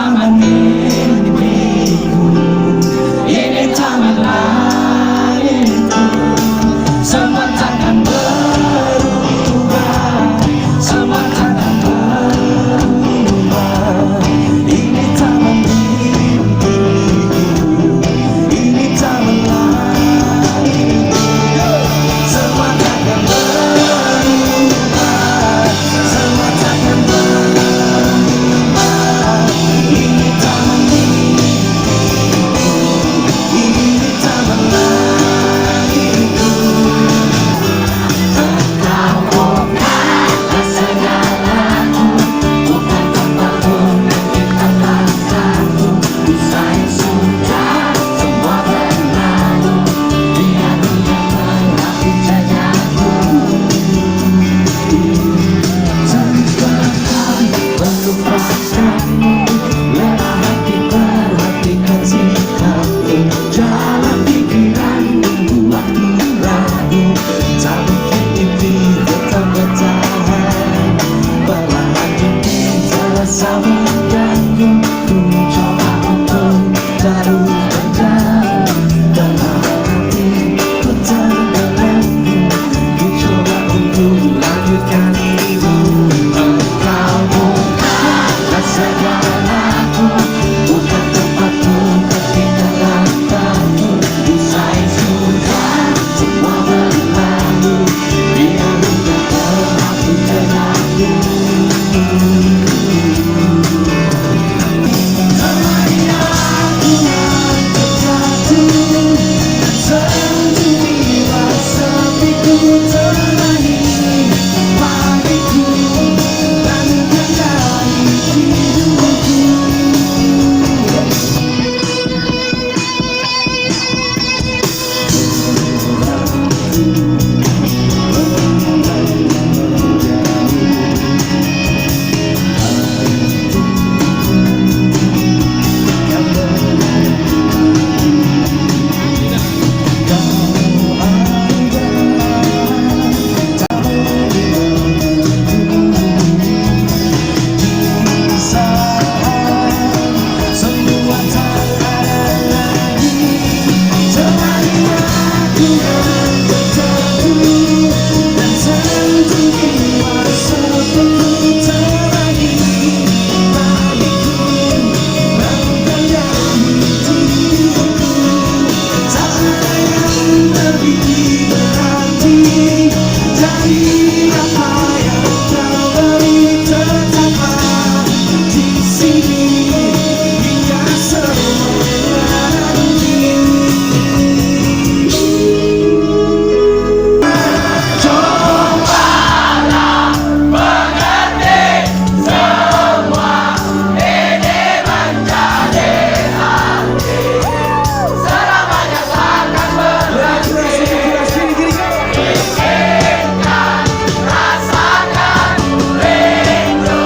taman mimpiku, ini taman lahirku. Semua takkan berubah, semua takkan berubah. Ini taman mimpiku, ini taman lahirku. Semua takkan berubah, semua takkan berubah. Ini taman mimpiku, ini taman lahirku. Engkau bukanlah segalaku, bukan tempatku, bukan langkahku. Usai sudah semua berlalu, biar dia mengaku jajaku. Tanpakan melupakanmu, lemah hati perhatikan sikapku. Jalan pikiranmu buatku ragu, tak mungkin impi tetap bertahan. Perlahan ini terasa mengganggu, ku coba untuk taruh redam. Dalam hati ku terbelenggu, ku coba untuk lanjutkan hidup. Engkau bukanlah segalaku, bukan tempatku, bukan langkahku. Usai sudah semua berlalu, biar dia mengaku jajaku. Temani aku untuk jatuh, sendirilah sepiku. Temani pagiku dan kendali hidupku. Semua tak ada lagi, temani aku untuk jatuh, dan sendirilah sepiku. Temani pagiku dan kendali hidupku. Tak ada yang lebih berarti dari apa yang kau beri. Tetaplah di sini hingga semua nanti. Cobalah mengerti, semua ini menjadi arti. Selamanya takkan berhenti. Izinkan, rasakan, rindu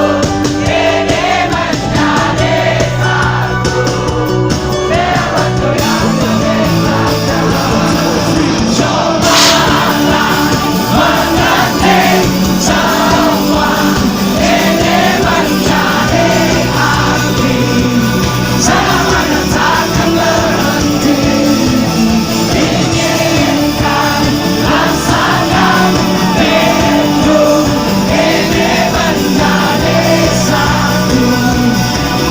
ini menjadi satu. Biar waktu yang memisahkan. Cobalah mengerti, semua ini menjadi arti. Selamanya takkan berhenti. Inginkan, rasakan, rindu ini menjadi satu.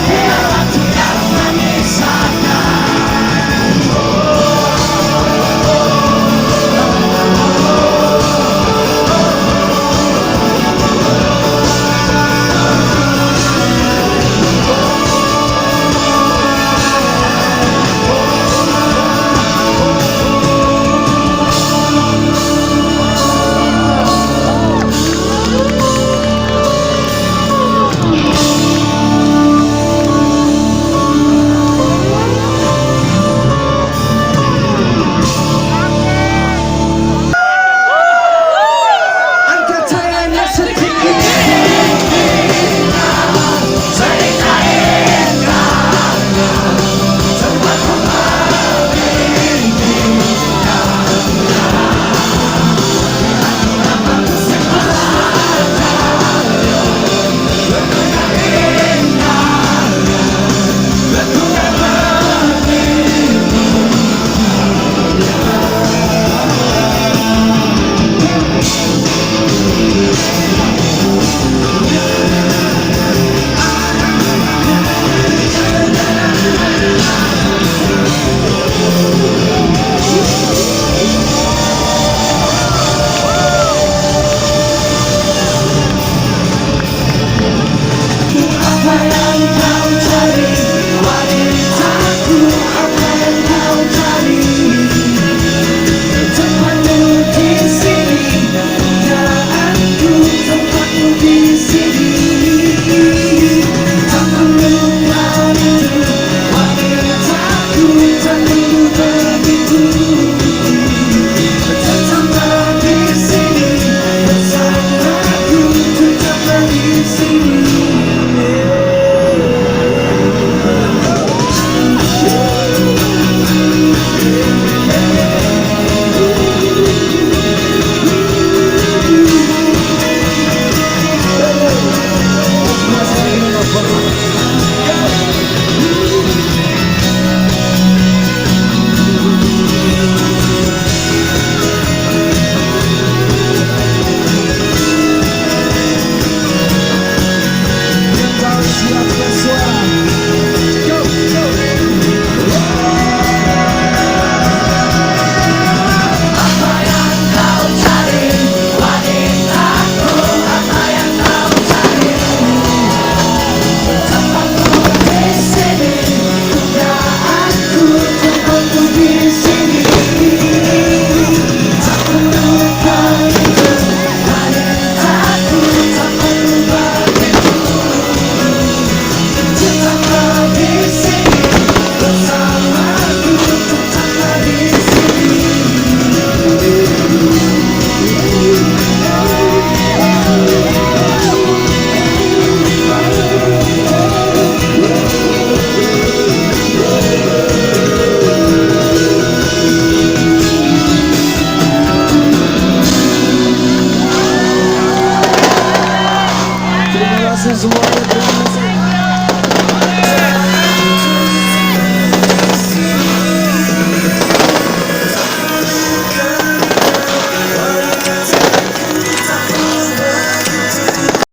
Biar waktu yang memisahkan. Angkat tangannya sedikit. Cerita indahnya tempat ku bermimpinya. Indahnya Apa yang kau cari, wanitaku, apa yang kau cari? Tempatmu di sini, padaku, tempatmu di sini. Tak perlu begitu, wanitaku, tak perlu begitu. Tetaplah di sini, bersamaku, tetaplah di sini. Terima kasih semuanya, terima kasih.